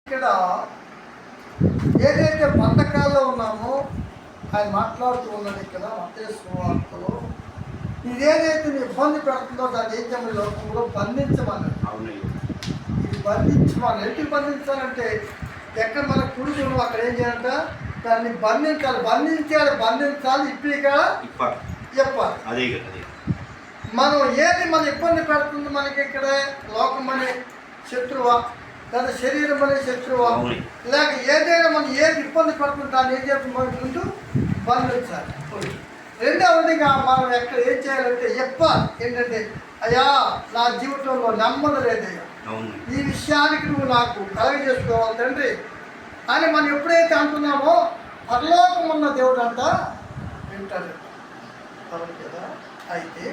ఇక్కడ ఏదైతే బంధకాల్లో ఉన్నామో ఆయన మాట్లాడుతూ ఉన్నాడు ఇక్కడ మత్తయి సువార్తలో, ఇదేదైతే నీ ఇబ్బంది పెడుతుందో దాన్ని ఏం చేయమని లోకంలో బంధించమన్నాడు. ఇది బంధించమని ఎందుకు బంధించాలంటే ఎక్కడ మన కుడుకును అక్కడ ఏం చేయాలంట, దాన్ని బంధించాలి ఇప్పాలి. మనం ఏది మన ఇబ్బంది పెడుతుంది, మనకి ఇక్కడ లోకం అనే శత్రువా లేదా శరీరం అనే శత్రువా, లేక ఏదైనా మనం ఏది ఇబ్బంది పడుతుంది దాన్ని ఏం చేస్తుంది ముందు బంధించాలి. రెండవదిగా మనం ఎక్కడ ఏం చేయాలంటే చెప్పాలి ఏంటంటే, అయ్యా నా జీవితంలో నెమ్మది లేదయ్యా, ఈ విషయానికి నువ్వు నాకు కలగజేసుకోవాలి తండ్రి అని మనం ఎప్పుడైతే అంటున్నామో పరలోకం ఉన్న దేవుడు అంట వింటాడు కదా. అయితే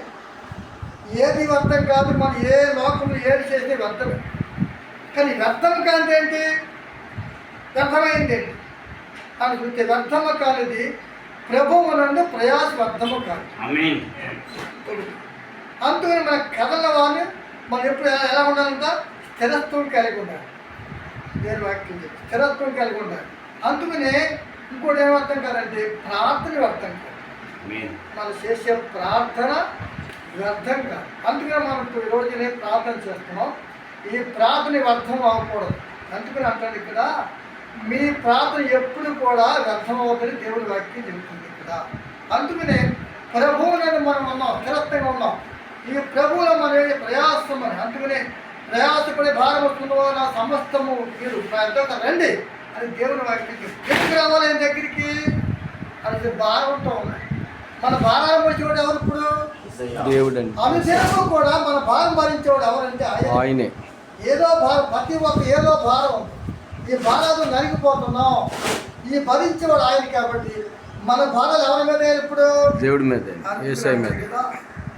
ఏది వ్యర్థం కాదు, మనం ఏ లోకంలో ఏది చేస్తే వ్యర్థమే. కానీ వ్యర్థం కానిది ఏంటి, వ్యర్థమైంది ఏంటి అని చూస్తే వ్యర్థము కానిది ప్రభువు నందు ప్రయాస వ్యర్థము కాదు. అందుకని మన కథల వాళ్ళు మనం ఎప్పుడు ఎలా ఉండాలంట, స్థిరత్వం కలిగి ఉండాలి. నేను వాక్యం చెప్పి స్థిరత్వం కలిగి ఉండాలి. అందుకనే ఇంకోటి ఏమర్థం కాదంటే ప్రార్థన వ్యర్థం కాదు, మనం చేసే ప్రార్థన వ్యర్థం కాదు. అందుకనే మనం ఈ రోజునే ప్రార్థన చేస్తున్నాం, ఈ ప్రార్థన వ్యర్థం అవ్వకూడదు. అందుకని అంటాడు ఇక్కడ, మీ ప్రార్థన ఎప్పుడు కూడా వ్యర్థం అవుతుంది దేవుడి వాక్యం చెబుతుంది ఇక్కడ. అందుకనే ప్రభువులను మనం ఉన్నాం, స్థిరత్వంగా ఉన్నాం. ఈ ప్రభువులో మనం ప్రయాసం అని, అందుకనే ప్రయాసపడే భారం వస్తుందో నా సమస్తము మీరు రండి అని దేవుని వాక్యం ఎందుకు రావాలి ఆయన దగ్గరికి అని భారంతో ఉన్నాయి. మన భారాలు వచ్చేవాడు ఎవరు ఇప్పుడు దేవుడు. అనుదినము కూడా మన భారం భరించేవాడు ఎవరంటే ఆయనే. ఏదో భారం, ప్రతి ఒక్క ఏదో భారం ఉంది. ఈ భారాలు నలిగిపోతున్నాం, ఈ భరించేవాడు ఆయన. కాబట్టి మన భారాలు ఎవరి మీద ఇప్పుడు దేవుడి మీద,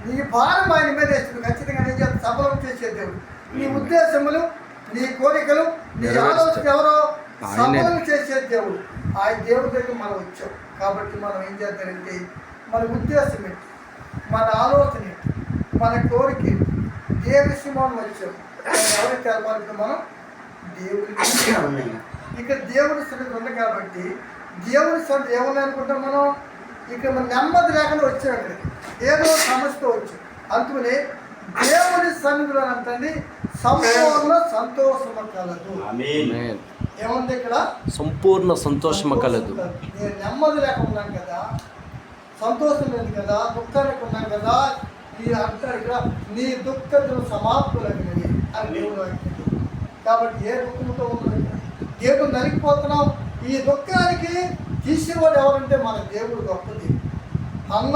నీ భారం ఆయన మీద వేస్తుంది. ఖచ్చితంగా నీ చేత సఫలం చేసే దేవుడు. నీ ఉద్దేశములు, నీ కోరికలు, నీ ఆలోచన ఎవరో సఫలం చేసే దేవుడు. ఆ దేవుడి దగ్గర మనం వచ్చాం. కాబట్టి మనం ఏం చేద్దామంటే మన ఉద్దేశం ఏంటి, మన ఆలోచన ఏంటి, మన కోరిక ఏ విషయంలో వచ్చాం ఎవరికి తెలపాలి, మనం దేవుడికి ఇక్కడ దేవుడి సన్నిధి ఉంది. కాబట్టి దేవుడి సన్నిధి ఏమన్నా అనుకుంటాం మనం, ఇక్కడ మన నెమ్మది లేకుండా వచ్చాం, ఇక్కడ ఏదో సమస్యతో వచ్చాం. అందుకని దేవుడి సన్నిధిలో అంటండి సంపూర్ణ సంతోషము కలదు. ఏముంది ఇక్కడ, సంపూర్ణ సంతోషము కలదు. నేను నెమ్మది లేకున్నాను కదా, సంతోషం లేదు కదా, దుఃఖానికి ఉన్నాం కదా, ఈ అంటారు ఇక్కడ నీ దుఃఖం సమాప్తులైనవి అని దేవుడు అంటుంది. కాబట్టి ఏ దుఃఖంతో ఉన్నది, దేవుడు నలిగిపోతున్నాం. ఈ దుఃఖానికి తీసేవాడు ఎవరంటే మన దేవుడు గొప్పది. అన్న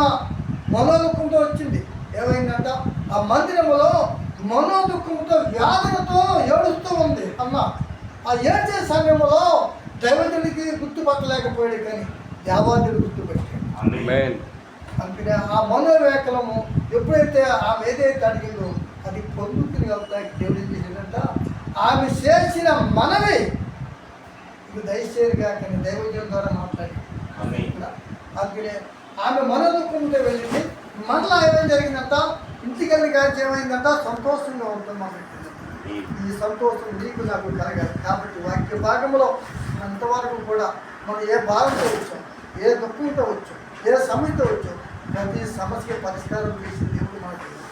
మనోదుఃఖంతో వచ్చింది, ఏమైందంట ఆ మందిరములో మనోదుఃఖంతో వ్యాధులతో ఏడుస్తూ ఉంది అన్న. ఆ ఏడ్చే సమయంలో దైవజనుడికి గుర్తుపట్టలేకపోయాడు, కానీ దేవాదుడు గుర్తుపెట్టాడు. అందుకనే ఆ మనోవేకలము ఎప్పుడైతే ఆమె ఏదైతే అడిగిందో అది పొందుకుని వెళ్తాయి. దేవుడు ఏం చేసిందంట, ఆమె చేసిన మనవి ఇది దయచేరిగా కానీ దైవజనం ద్వారా మాట్లాడి. అందుకనే ఆమె మనోదుఃఖంతో వెళ్ళింది. మరలా ఏమేం జరిగిందంట, ఇంటికి వెళ్ళి కానీ ఏమైందంట, సంతోషంగా ఉంటున్నాం. ఈ సంతోషం నీకు నాకు కలగాలి. కాబట్టి వాక్య భాగంలో అంతవరకు కూడా మనం ఏ భారంతో వచ్చాం, ఏ దుఃఖంతో వచ్చాం, ఏ సమస్యతో వచ్చాం, ప్రతి సమస్యకి పరిష్కారం చేసే దేవుడు మన దేవుడు.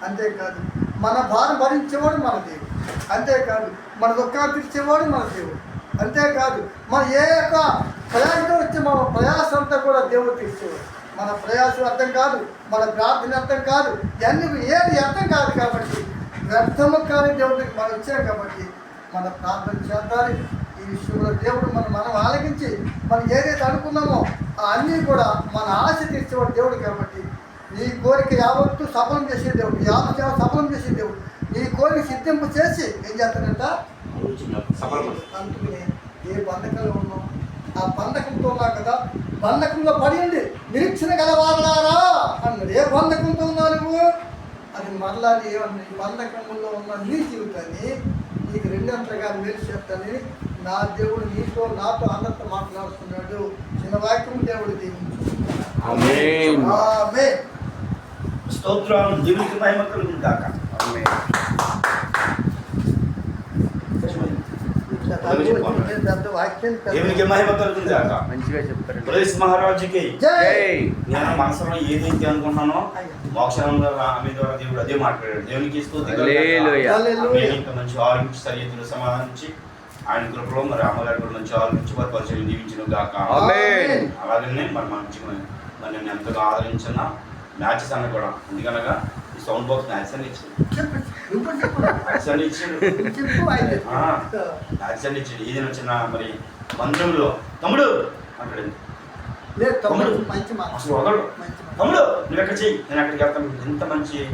అంతేకాదు మన భారం భరించేవాడు మన దేవుడు. అంతేకాదు మన దుఃఖాలు తీర్చేవాడు మన దేవుడు. అంతేకాదు మన ఏ యొక్క ప్రయాసంతో వచ్చే మన ప్రయాసం అంతా కూడా దేవుడు తీర్చేవాడు. మన ప్రయాసం అర్థం కాదు, మన ప్రార్థన అర్థం కాదు, ఎందుకు ఏది అర్థం కాదు. కాబట్టి వ్యర్థము కానీ దేవుడికి మనం వచ్చాం. కాబట్టి మన ప్రార్థన చేద్దాలి. ఈ విషయంలో దేవుడు మనం ఆలకించి మనం ఏదైతే అనుకున్నామో అన్నీ కూడా మన ఆశ తీర్చేవాడు దేవుడు. కాబట్టి నీ కోరిక యావత్తు సఫలం చేసే దేవుడు, యావత్ సఫలం చేసే దేవుడు. నీ కోరిక సిద్ధింపు చేసి ఏం చేస్తాడంట, అందుకని ఏ బంధకంలో ఉన్నాం ఆ బంధకంతో ఉన్నా కదా, బంధకంలో పడింది నిరీక్షణ గలవారలారా అన్నాడు. ఏ బంధకంతో ఉన్నావు నువ్వు, అది మరలా ఏమన్నా ఈ బంధకంలో ఉన్న నీ జీవితాన్ని నీకు రెండంతగా మేలు చేస్తానని నా దేవుడు నీతో నాతో అందరితో మాట్లాడుతున్నాడు. చిన్న వాక్యం దేవుడు దీవించు. స్తోత్రాలు, దేవునికి మహిమ కలుగును గాక. ఆమేన్. అలాగే చెప్పుకోండి. పెద్ద వాక్యం పెద్ద- దేవునికి మహిమ కలుగుతుంది కాక. మంచిగా చెప్తారు. ప్రైస్ మహారాజుకి. జై. నేను మనసులో ఏదైతే అనుకుంటున్నానో మోక్షంలో ఆమె ద్వారా దేవుడు అదే మాట్లాడాడు. దేవునికి స్తుతి కలుగును గాక. హల్లెలూయా. హల్లెలూయా. ఆమె ఇంకా మంచి ఆరోగ్య సరిహద్దులు సమాధానించి ఆయన కృపలో మరి అమ్మగారు కూడా మంచి ఆరోగ్య వారి పరిచయం దీవించిన గాక. ఆమేన్. అలాగనే మరి మంచిగా మరి నేను ఎంతగా ఆదరించిన మ్యాచెస్ అన్న కూడా ఎందుకనగా ఈ సౌండ్ బాక్స్ మ్యాచ్ అని ఇచ్చింది. చెప్పు ఇప్పుడు చెప్పు మ్యాచ్ అని ఇచ్చిండు. చెప్పు అయితే మ్యాచ్ అని ఇచ్చిండు. ఏదైనా వచ్చిన మరి మందిరంలో తమ్ముడు అంటాడు. లేదు తమ్ముడు తమ్ముడు. మంచి మాట అసలు వదలడు. మంచి మాట. తమ్ముడు నువ్వు ఎక్కడ చెయ్యి, నేను అక్కడికి వెళ్తాను. ఎంత మంచి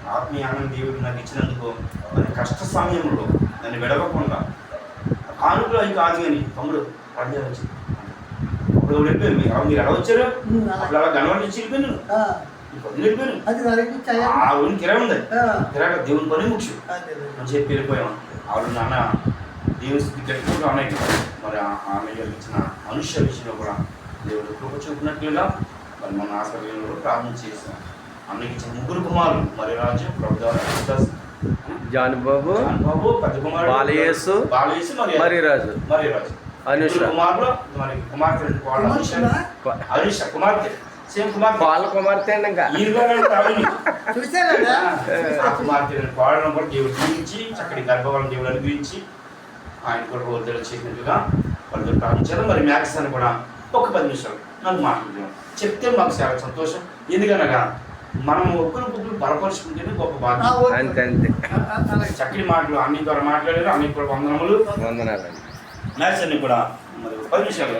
ఆత్మీయ ఆనంద దేవుడు నాకు ఇచ్చినందుకు మరి కష్ట సమయంలో నన్ను విడవకుండా కానుకలు అవి కాదు కానీ తమ్ముడు రాజ్యాలు వచ్చింది. అప్పుడు వెళ్ళిపోయాను. మీరు ఎలా వచ్చారు? అప్పుడు అలా గణవాళ్ళు ఇచ్చి వెళ్ళిపోయాను. ఆ, వెళ్ళిపోయాను. అది నరికి చేయాలి. ఆ ఊరిని కిరాయి ఉంది. ఆ, కిరాక దేవుని పని ముఖ్యం అదే, అదే. అని చెప్పి వెళ్ళిపోయాం. ఆవిడ నాన్న దేవుని స్థితి కట్టుకుంటూ అన్నయ్య మరి ఆమె ఇచ్చిన మనుష్య విషయంలో కూడా దేవుడు కృప చూపినట్లుగా మరి మన ఆశ్రయంలో ప్రార్థన చేశాం. అన్నయ్యకి ఇచ్చిన ముగ్గురు కుమారులు మరి రాజు ప్రభుత్వ జాన్ బాబు, బాబు పెద్ద కుమారుడు బాలయేసు, బాలయేసు మరి రాజు, మరి రాజు అనుష. ముగ్గురు కుమారులు మరి కుమార్తె కోడలు అనుష. కుమార్తెలా? అనుష కుమార్తె సేమ్ కుమార్తె పాల కుమార్తె అండి ఇంకా. చూసారా ఆ కుమార్తె కోడలను కూడా దేవుడు దీవించి చక్కటి గర్భవాళ్ళని దేవుడు అనుగ్రహించి ఆయన కూడా వద్దలు చేసినట్టుగా వాళ్ళు ప్రార్థించారు. మరి మ్యాక్స్ అని కూడా ఒక 10 నిమిషాలు నన్ను మాట్లాడుతున్నాం చెప్తే మాకు చాలా సంతోషం. ఎందుకనగా మనం ఒకరికొకరు బలపరుచుకుంటేనే గొప్ప బాధ్యత. అంతే అంతే. అలాగే. చక్కటి మాటలు అన్ని ద్వారా మాట్లాడారు. అన్ని కూడా వందనములు. వందనాలండి. మ్యాథ్స్ అన్ని కూడా మరి 10 నిమిషాలు